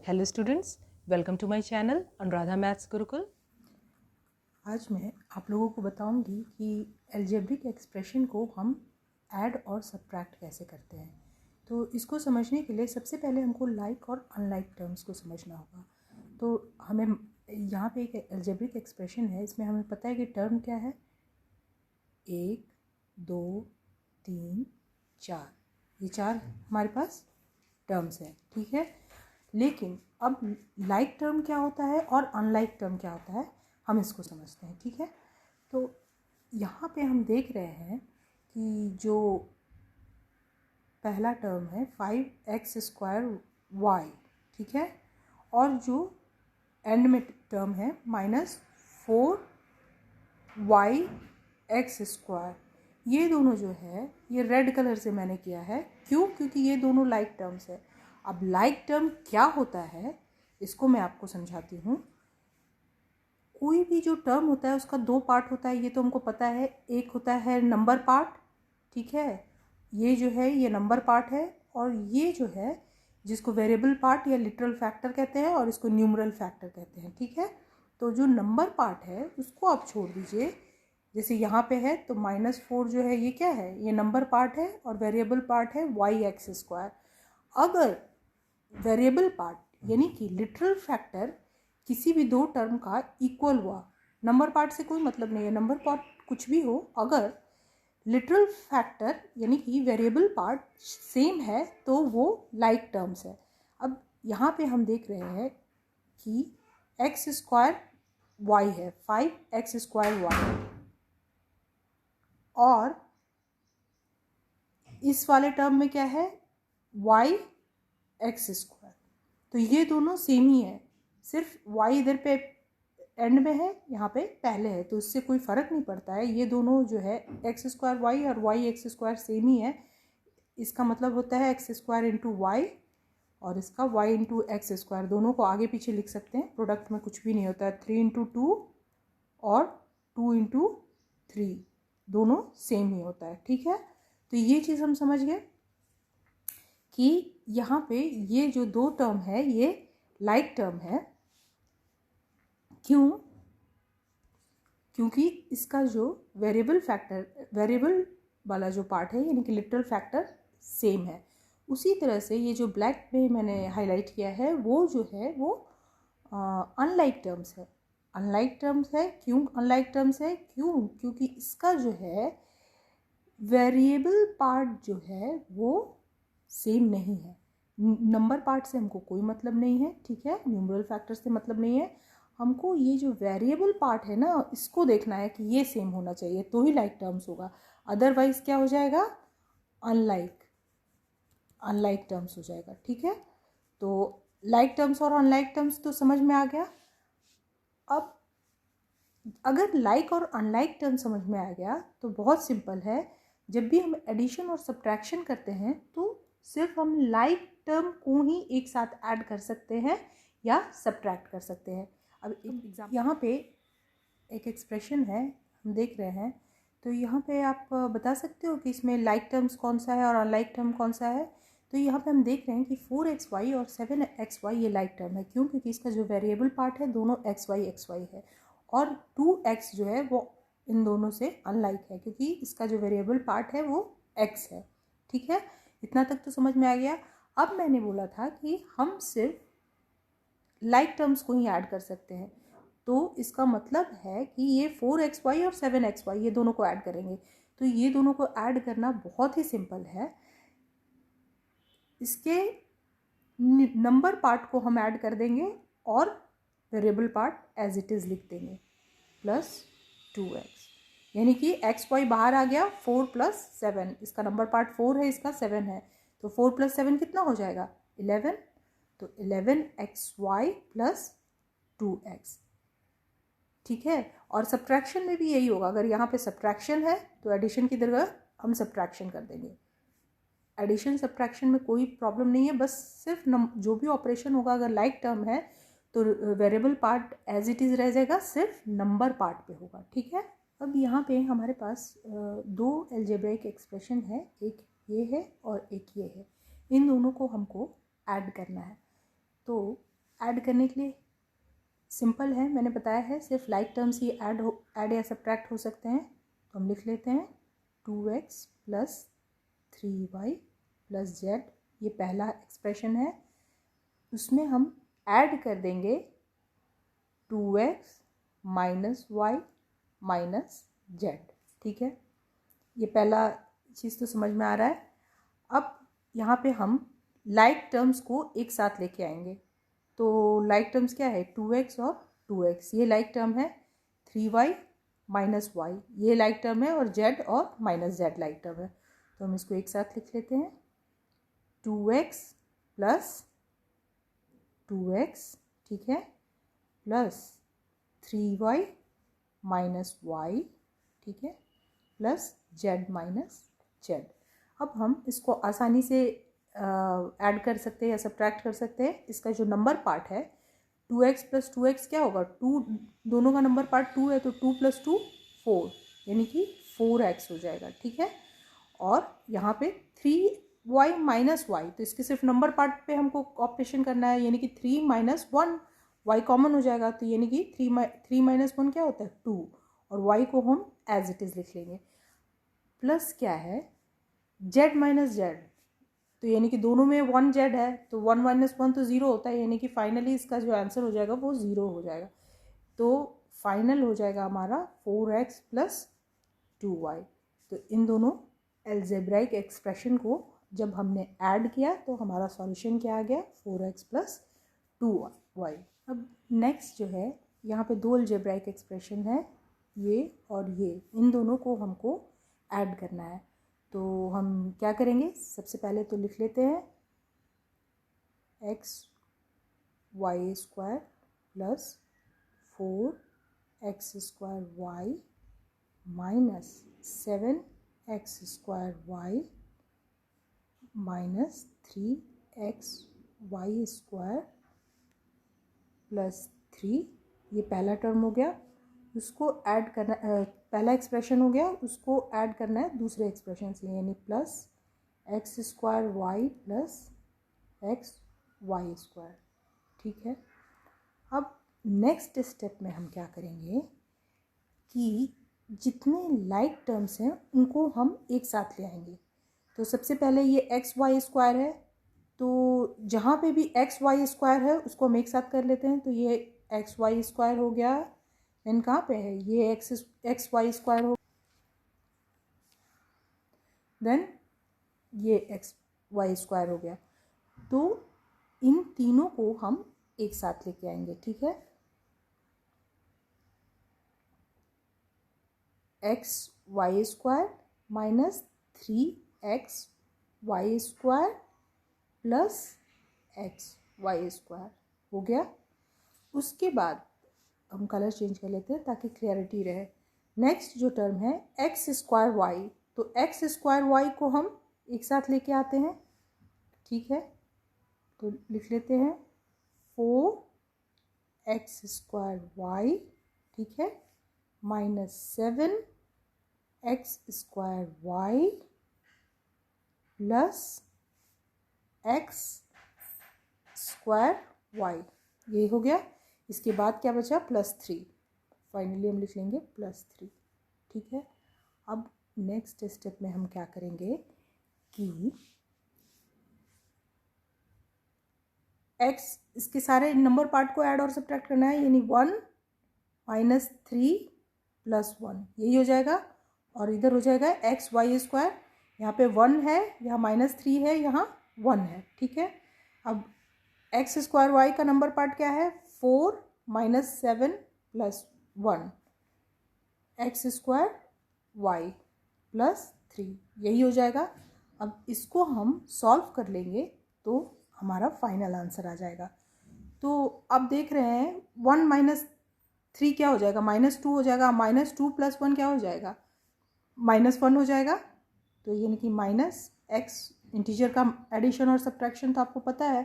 Hello students, welcome to my channel Anuradha Maths Gurukul. आज मैं आप लोगों को बताऊंगी कि अलजेब्रिक एक्सप्रेशन को हम ऐड और सब्ट्रैक्ट कैसे करते हैं। तो इसको समझने के लिए सबसे पहले हमको लाइक और अनलाइक टर्म्स को समझना होगा। तो हमें यहाँ पे एक अलजेब्रिक एक्सप्रेशन है, इसमें हमें पता है कि टर्म क्या है, 1 2 3 4, ये 4 हमारे पास टर्म्स हैं, ठीक है। लेकिन अब लाइक टर्म क्या होता है और अनलाइक टर्म क्या होता है, हम इसको समझते हैं, ठीक है। तो यहाँ पे हम देख रहे हैं कि जो पहला टर्म है 5x² ठीक है, और जो एंड में टर्म है -4y(x²), ये दोनों जो है ये रेड कलर से मैंने किया है। क्यों? क्योंकि ये दोनों लाइक टर्म्स है। अब लाइक टर्म क्या होता है इसको मैं आपको समझाती हूँ। कोई भी जो टर्म होता है उसका 2 पार्ट होता है, ये तो हमको पता है। एक होता है नंबर पार्ट, ठीक है, ये जो है ये नंबर पार्ट है, और ये जो है जिसको वेरिएबल पार्ट या लिटरल फैक्टर कहते हैं और इसको न्यूमरल फैक्टर कहते हैं, ठीक है। तो जो नंबर पार्ट है उसको आप छोड़ दीजिए, जैसे यहाँ पे है तो -4 जो है ये क्या है, ये नंबर पार्ट है, और वेरिएबल पार्ट है y(x²). अगर वेरिएबल पार्ट यानी कि लिटरल फैक्टर किसी भी 2 टर्म का इक्वल हुआ, नंबर पार्ट से कोई मतलब नहीं है, नंबर पार्ट कुछ भी हो, अगर लिटरल फैक्टर यानी कि वेरिएबल पार्ट सेम है तो वो लाइक टर्म्स है। अब यहाँ पे हम देख रहे हैं कि x² है, 5x² और इस वाले टर्म में क्या है, y(x²). तो ये दोनों सेम ही है, सिर्फ y इधर पे एंड में है, यहाँ पे पहले है, तो इससे कोई फ़र्क नहीं पड़ता है। ये दोनों जो है x² और y(x² सेम ही है। इसका मतलब होता है x² इंटू y और इसका y इंटू x²। दोनों को आगे पीछे लिख सकते हैं, प्रोडक्ट में कुछ भी नहीं होता है। 3 इंटू 2 और 2 इंटू 3 दोनों सेम ही होता है, ठीक है। तो ये चीज़ हम समझ गए कि यहाँ पे ये जो 2 टर्म है ये लाइक टर्म है। क्यों? क्योंकि इसका जो वेरिएबल वाला जो पार्ट है यानी कि लिटरल फैक्टर सेम है। उसी तरह से ये जो ब्लैक में मैंने हाईलाइट किया है वो जो है वो अनलाइक टर्म्स है। अनलाइक टर्म्स है, क्यों अनलाइक टर्म्स है? क्योंकि इसका जो है वेरिएबल पार्ट जो है वो सेम नहीं है। नंबर पार्ट से हमको कोई मतलब नहीं है, ठीक है, न्यूमरल फैक्टर से मतलब नहीं है। हमको ये जो वेरिएबल पार्ट है ना, इसको देखना है कि ये सेम होना चाहिए तो ही लाइक टर्म्स होगा, अदरवाइज क्या हो जाएगा, अनलाइक टर्म्स हो जाएगा, ठीक है। तो लाइक टर्म्स और अनलाइक टर्म्स तो समझ में आ गया। अब अगर लाइक और अनलाइक टर्म समझ में आ गया तो बहुत सिंपल है, जब भी हम एडिशन और सब्ट्रैक्शन करते हैं तो सिर्फ हम लाइक टर्म को ही एक साथ ऐड कर सकते हैं या सब्ट्रैक्ट कर सकते हैं। अब एग्जाम्पल यहाँ पे एक एक्सप्रेशन है हम देख रहे हैं, तो यहाँ पे आप बता सकते हो कि इसमें लाइक टर्म्स कौन सा है और अनलाइक टर्म कौन सा है। तो यहाँ पे हम देख रहे हैं कि 4xy और 7xy ये लाइक टर्म है। क्यों? क्योंकि इसका जो वेरिएबल पार्ट है दोनों xy है, और 2x जो है वो इन दोनों से अनलाइक है क्योंकि इसका जो वेरिएबल पार्ट है वो x है, ठीक है। इतना तक तो समझ में आ गया। अब मैंने बोला था कि हम सिर्फ लाइक टर्म्स को ही ऐड कर सकते हैं, तो इसका मतलब है कि ये 4xy और 7xy ये दोनों को ऐड करेंगे। तो ये दोनों को ऐड करना बहुत ही सिंपल है। इसके नंबर पार्ट को हम ऐड कर देंगे और variable part as it is लिख देंगे, +2x, यानी कि xy बाहर आ गया, 4 + 7, इसका नंबर पार्ट 4 है, इसका 7 है, तो 4 + 7 कितना हो जाएगा, 11। तो 11xy + 2x, ठीक है। और सब्ट्रैक्शन में भी यही होगा, अगर यहाँ पे सब्ट्रैक्शन है तो एडिशन की जगह हम सब्ट्रैक्शन कर देंगे। एडिशन सब्ट्रैक्शन में कोई प्रॉब्लम नहीं है, बस सिर्फ जो भी ऑपरेशन होगा अगर लाइक टर्म है तो variable part as it is रह जाएगा, सिर्फ नंबर पार्ट पे होगा, ठीक है। अब यहाँ पे हमारे पास 2 अलजेब्रिक एक्सप्रेशन है, एक ये है और एक ये है। इन दोनों को हमको ऐड करना है। तो ऐड करने के लिए सिंपल है, मैंने बताया है, सिर्फ लाइक टर्म्स ही ऐड या सब्ट्रैक्ट हो सकते हैं। तो हम लिख लेते हैं 2x plus 3y plus z, ये पहला एक्सप्रेशन है। उसमें हम ऐड कर देंगे 2x minus Y minus z, ठीक है। ये पहला चीज़ तो समझ में आ रहा है। अब यहाँ पे हम लाइक टर्म्स को एक साथ लेके आएंगे। तो लाइक टर्म्स क्या है, 2x और 2x, ये लाइक टर्म है। 3y माइनस वाई, ये लाइक टर्म है। और z और माइनस z लाइक टर्म है। तो हम इसको एक साथ लिख लेते हैं 2x प्लस 2x, ठीक है, प्लस 3y माइनस वाई, ठीक है, प्लस z माइनस z। अब हम इसको आसानी से ऐड कर सकते हैं या सब्ट्रैक्ट कर सकते हैं। इसका जो नंबर पार्ट है 2x प्लस 2x क्या होगा, 2, दोनों का नंबर पार्ट 2 है, तो 2 प्लस 2 4, यानी कि 4x हो जाएगा, ठीक है। और यहाँ पे 3y माइनस वाई, तो इसके सिर्फ नंबर पार्ट पे हमको ऑपरेशन करना है, यानी कि 3 माइनस 1, y कॉमन हो जाएगा, तो यानी कि 3 माइनस 1 क्या होता है 2, और y को हम एज इट इज़ लिख लेंगे। प्लस क्या है z माइनस z, तो यानी कि दोनों में 1 z है, तो 1 माइनस 1 तो 0 होता है, यानी कि फाइनली इसका जो आंसर हो जाएगा वो 0 हो जाएगा। तो फाइनल हो जाएगा हमारा 4x प्लस 2y। तो इन दोनों एल्जेब्राइक एक्सप्रेशन को जब हमने ऐड किया तो हमारा सॉल्यूशन क्या आ गया, 4x प्लस 2y। अब नेक्स्ट जो है, यहाँ पे दो एल्जेब्राइक एक्सप्रेशन है, ये और ये, इन दोनों को हमको ऐड करना है। तो हम क्या करेंगे, सबसे पहले तो लिख लेते हैं x y square plus 4x square y minus 7x square y minus 3x y square plus 3, ये पहला टर्म हो गया। उसको ऐड करना, पहला एक्सप्रेशन हो गया, उसको ऐड करना है दूसरे एक्सप्रेशन से, यानी plus X square Y plus X Y square, ठीक है। अब नेक्स्ट स्टेप में हम क्या करेंगे कि जितने लाइक टर्म्स हैं उनको हम एक साथ ले आएंगे। तो सबसे पहले ये एक्स वाई स्क्वायर है, तो जहाँ पे भी एक्स वाई स्क्वायर है उसको हम एक साथ कर लेते हैं। तो ये एक्स वाई स्क्वायर हो गया, देन कहाँ पे है ये एक्स वाई स्क्वायर हो, देन ये एक्स वाई स्क्वायर हो गया। तो इन तीनों को हम एक साथ लेके आएंगे, ठीक है। X Y square minus 3x Y square plus X Y square हो गया। उसके बाद हम कलर चेंज कर लेते हैं ताकि क्लियरिटी रहे। नेक्स्ट जो टर्म है एक्स स्क्वायर वाई, तो एक्स स्क्वायर वाई को हम एक साथ लेके आते हैं, ठीक है। तो लिख लेते हैं 4x स्क्वायर वाई, ठीक है, minus 7x square Y plus X square Y, ये हो गया। इसके बाद क्या बचा, प्लस 3, फाइनली हम लिख लेंगे प्लस 3, ठीक है। अब नेक्स्ट स्टेप में हम क्या करेंगे कि x, इसके सारे नंबर पार्ट को ऐड और सब्ट्रैक्ट करना है, यानी 1 माइनस 3 प्लस 1, यही हो जाएगा। और इधर हो जाएगा एक्स वाई स्क्वायर, यहाँ पे 1 है, यहाँ माइनस 3 है, यहाँ 1 है, ठीक है। अब एक्स स्क्वायर वाई का नंबर पार्ट क्या है, 4 minus 7 plus 1, X square Y plus 3, यही हो जाएगा। अब इसको हम सॉल्व कर लेंगे तो हमारा फाइनल आंसर आ जाएगा। तो अब देख रहे हैं 1 माइनस 3 क्या हो जाएगा, माइनस 2 हो जाएगा, माइनस 2 प्लस 1 क्या हो जाएगा, माइनस 1 हो जाएगा। तो यानी कि माइनस एक्स, इंटीजर का एडिशन और सब्ट्रैक्शन तो आपको पता है,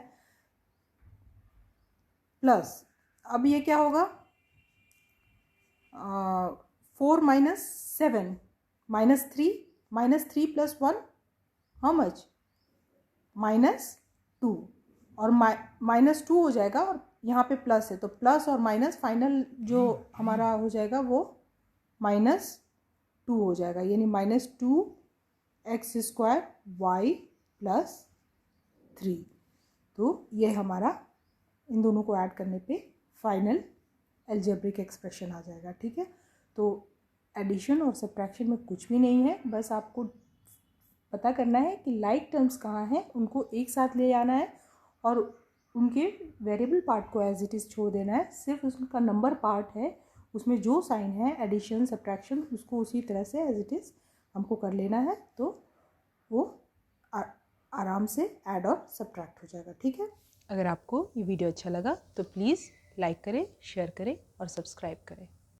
प्लस अब ये क्या होगा 4 minus 7 minus 3 plus 1 how much, minus 2, और -2 हो जाएगा और यहाँ पे प्लस है, तो प्लस और माइनस फाइनल जो हमारा हो जाएगा वो -2 हो जाएगा, यानी -2x² y + 3। तो ये हमारा इन दोनों को ऐड करने पे फाइनल अलजेब्रिक एक्सप्रेशन आ जाएगा। ठीक है, तो एडिशन और सब्ट्रैक्शन में कुछ भी नहीं है, बस आपको पता करना है कि लाइक टर्म्स कहाँ हैं, उनको एक साथ ले आना है और उनके वेरिएबल पार्ट को एज इट इज़ छोड़ देना है। सिर्फ उसका नंबर पार्ट है, उसमें जो साइन है एडिशन सब्ट्रैक्शन उसको उसी तरह से एज इट इज़ हमको कर लेना है, तो वो आराम से ऐड और सब्ट्रैक्ट हो जाएगा। ठीक है, अगर आपको ये वीडियो अच्छा लगा तो प्लीज़ लाइक करें, शेयर करें और सब्सक्राइब करें।